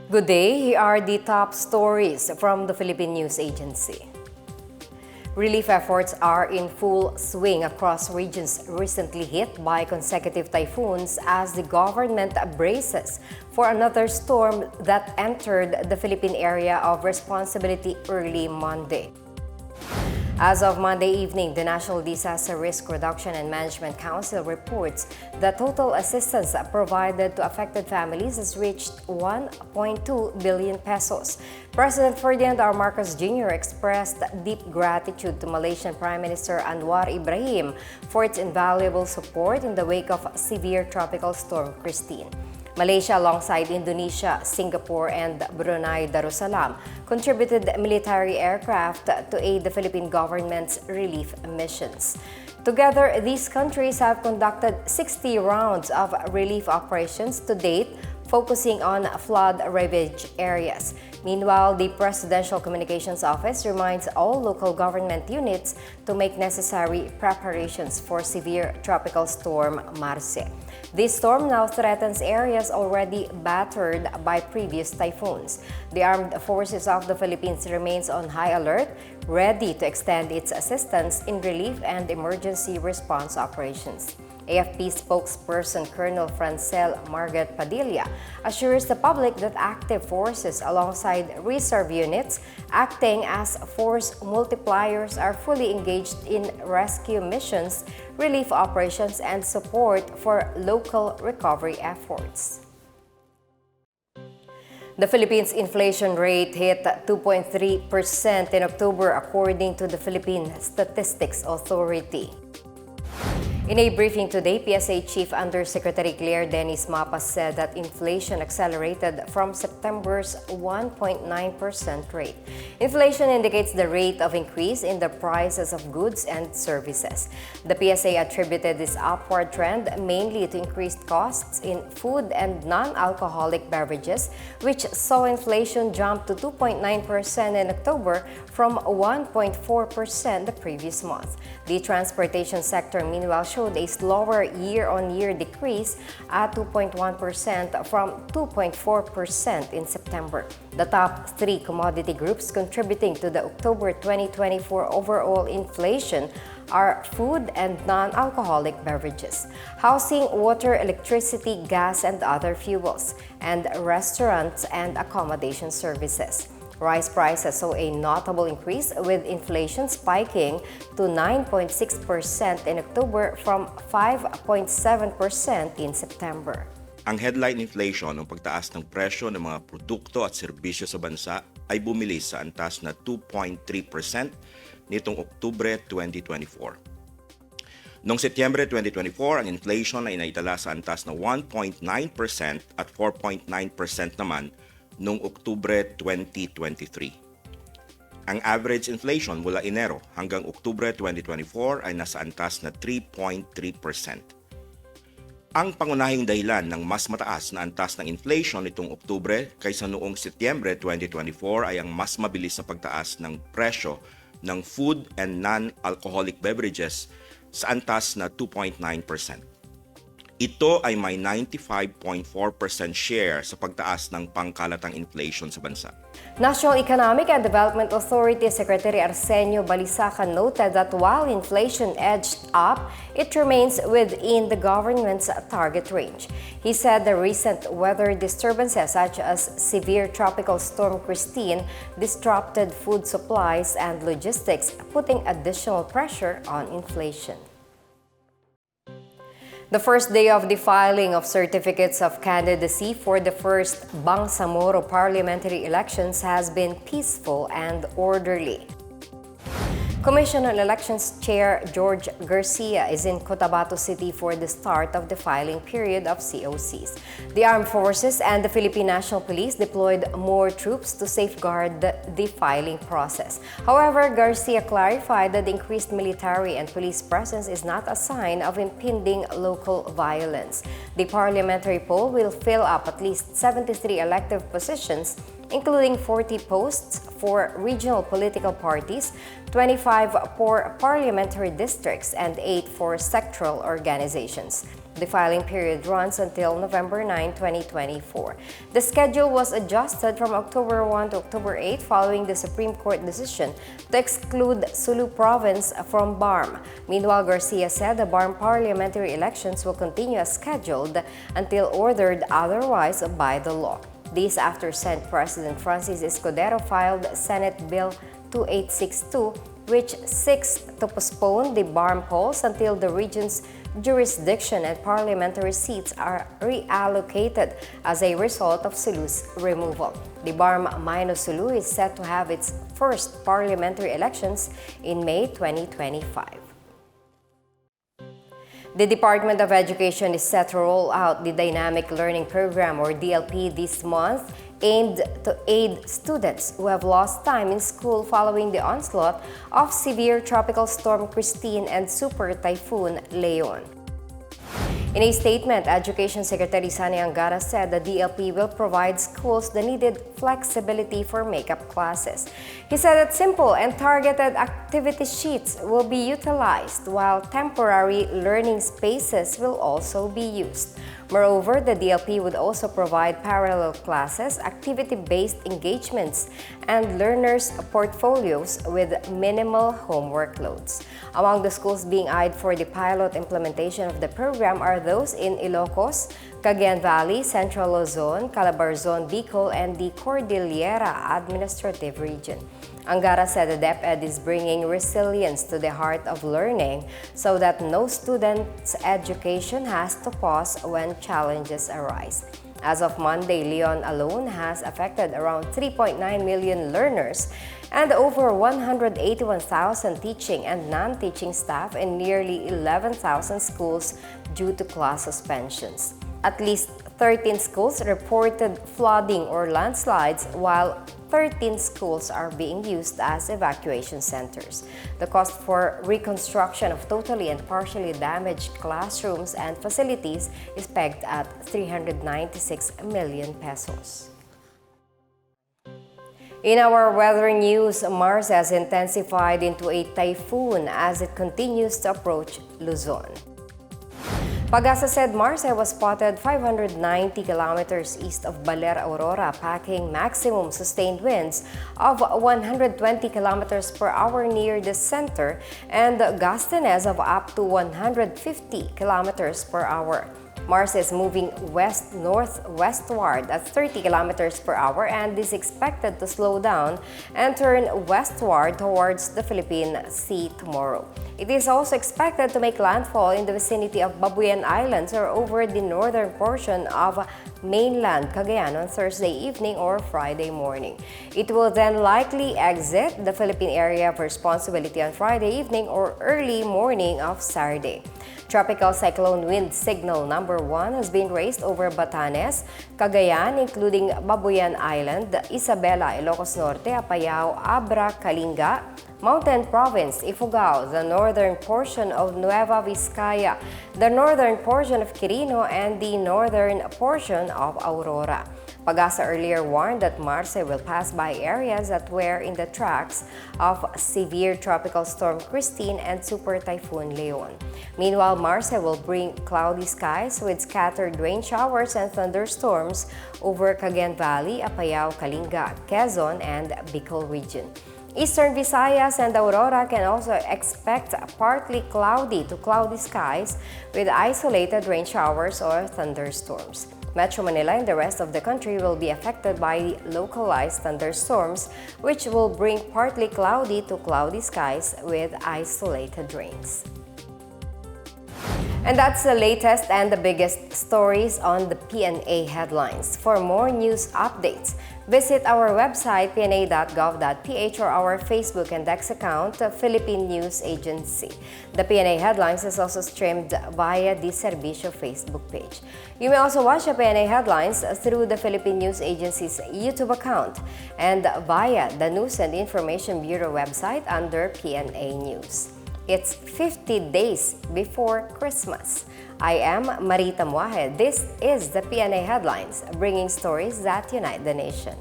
Good day, here are the top stories from the Philippine News Agency. Relief efforts are in full swing across regions recently hit by consecutive typhoons as the government braces for another storm that entered the Philippine area of responsibility early Monday. As of Monday evening, the National Disaster Risk Reduction and Management Council reports that total assistance provided to affected families has reached 1.2 billion pesos. President Ferdinand R. Marcos Jr. expressed deep gratitude to Malaysian Prime Minister Anwar Ibrahim for its invaluable support in the wake of severe tropical storm Christine. Malaysia, alongside Indonesia, Singapore, and Brunei Darussalam, contributed military aircraft to aid the Philippine government's relief missions. Together, these countries have conducted 60 rounds of relief operations to date, focusing on flood-ravaged areas. Meanwhile, the Presidential Communications Office reminds all local government units to make necessary preparations for severe tropical storm Marce. This storm now threatens areas already battered by previous typhoons. The Armed Forces of the Philippines remains on high alert, ready to extend its assistance in relief and emergency response operations. AFP spokesperson Colonel Francel Margaret Padilla assures the public that active forces alongside reserve units acting as force multipliers are fully engaged in rescue missions, relief operations, and support for local recovery efforts. The Philippines' inflation rate hit 2.3% in October according to the Philippine Statistics Authority. In a briefing today, PSA Chief Undersecretary Claire Dennis Mapas said that inflation accelerated from September's 1.9% rate. Inflation indicates the rate of increase in the prices of goods and services. The PSA attributed this upward trend mainly to increased costs in food and non-alcoholic beverages, which saw inflation jump to 2.9% in October from 1.4% the previous month. The transportation sector, meanwhile, showed a slower year-on-year decrease at 2.1% from 2.4% in September. The top three commodity groups contributing to the October 2024 overall inflation are food and non-alcoholic beverages, housing, water, electricity, gas, and other fuels, and restaurants and accommodation services. Rice prices saw a notable increase with inflation spiking to 9.6% in October from 5.7% in September. Ang headline inflation o pagtaas ng presyo ng mga produkto at serbisyo sa bansa ay bumilis sa antas na 2.3% nitong Oktubre 2024. Noong Setyembre 2024, ang inflation ay naitala sa antas na 1.9% at 4.9% naman noong Oktubre 2023. Ang average inflation mula Enero hanggang Oktubre 2024 ay nasa antas na 3.3%. Ang pangunahing dahilan ng mas mataas na antas ng inflation nitong Oktubre kaysa noong Setyembre 2024 ay ang mas mabilis na pagtaas ng presyo ng food and non-alcoholic beverages sa antas na 2.9%. Ito ay may 95.4% share sa pagtaas ng pangkalatang inflation sa bansa. National Economic and Development Authority Secretary Arsenio Balisacan noted that while inflation edged up, it remains within the government's target range. He said the recent weather disturbances such as severe tropical storm Christine disrupted food supplies and logistics, putting additional pressure on inflation. The first day of the filing of certificates of candidacy for the first Bangsamoro parliamentary elections has been peaceful and orderly. Commission on Elections Chair George Garcia is in Cotabato City for the start of the filing period of COCs. The Armed Forces and the Philippine National Police deployed more troops to safeguard the filing process. However, Garcia clarified that the increased military and police presence is not a sign of impending local violence. The parliamentary poll will fill up at least 73 elective positions, including 40 posts for regional political parties, 25 for parliamentary districts, and 8 for sectoral organizations. The filing period runs until November 9, 2024. The schedule was adjusted from October 1 to October 8 following the Supreme Court decision to exclude Sulu Province from BARM. Meanwhile, Garcia said the BARM parliamentary elections will continue as scheduled until ordered otherwise by the law. This after Senate President Francis Escudero filed Senate Bill 2862, which seeks to postpone the BARM polls until the region's jurisdiction and parliamentary seats are reallocated as a result of Sulu's removal. The BARM-Sulu is set to have its first parliamentary elections in May 2025. The Department of Education is set to roll out the Dynamic Learning Program or DLP this month, aimed to aid students who have lost time in school following the onslaught of severe tropical storm Christine and super typhoon Leon. In a statement, Education Secretary Sani Angara said the DLP will provide schools the needed flexibility for makeup classes. He said that simple and targeted activity sheets will be utilized, while temporary learning spaces will also be used. Moreover, the DLP would also provide parallel classes, activity-based engagements, and learners' portfolios with minimal homework loads. Among the schools being eyed for the pilot implementation of the program are those in Ilocos, Cagayan Valley, Central Luzon, Calabarzon, Bicol, and the Cordillera Administrative Region. Angara said the DepEd is bringing resilience to the heart of learning so that no student's education has to pause when challenges arise. As of Monday, Leon alone has affected around 3.9 million learners and over 181,000 teaching and non-teaching staff in nearly 11,000 schools due to class suspensions. At least 13 schools reported flooding or landslides, while 13 schools are being used as evacuation centers. The cost for reconstruction of totally and partially damaged classrooms and facilities is pegged at 396 million pesos. In our weather news, Marce has intensified into a typhoon as it continues to approach Luzon. Pag-asa said Marce was spotted 590 kilometers east of Baler, Aurora, packing maximum sustained winds of 120 kilometers per hour near the center and gustiness of up to 150 kilometers per hour. Marce is moving west-northwestward at 30 kilometers per hour and is expected to slow down and turn westward towards the Philippine Sea tomorrow. It is also expected to make landfall in the vicinity of Babuyan Islands or over the northern portion of mainland Cagayan on Thursday evening or Friday morning. It will then likely exit the Philippine area of responsibility on Friday evening or early morning of Saturday. Tropical cyclone wind signal number 1 has been raised over Batanes, Cagayan, including Babuyan Island, Isabela, Ilocos Norte, Apayao, Abra, Kalinga, Mountain Province, Ifugao, the northern portion of Nueva Vizcaya, the northern portion of Quirino, and the northern portion of Aurora. Pag-asa earlier warned that Marce will pass by areas that were in the tracks of severe tropical storm Christine and super typhoon Leon. Meanwhile, Marce will bring cloudy skies with scattered rain showers and thunderstorms over Cagayan Valley, Apayao, Kalinga, Quezon, and Bicol region. Eastern Visayas and Aurora can also expect partly cloudy to cloudy skies with isolated rain showers or thunderstorms. Metro Manila and the rest of the country will be affected by localized thunderstorms, which will bring partly cloudy to cloudy skies with isolated rains. And that's the latest and the biggest stories on the Pna Headlines. For more news updates, visit our website pna.gov.ph or our Facebook and X account, Philippine News Agency. The Pna Headlines is also streamed via the Servicio Facebook page. You may also watch the Pna Headlines through the Philippine News Agency's YouTube account and via the News and Information Bureau website under PNA News. It's 50 days before Christmas. I am Marita Muaje. This is the Pna Headlines, bringing stories that unite the nation.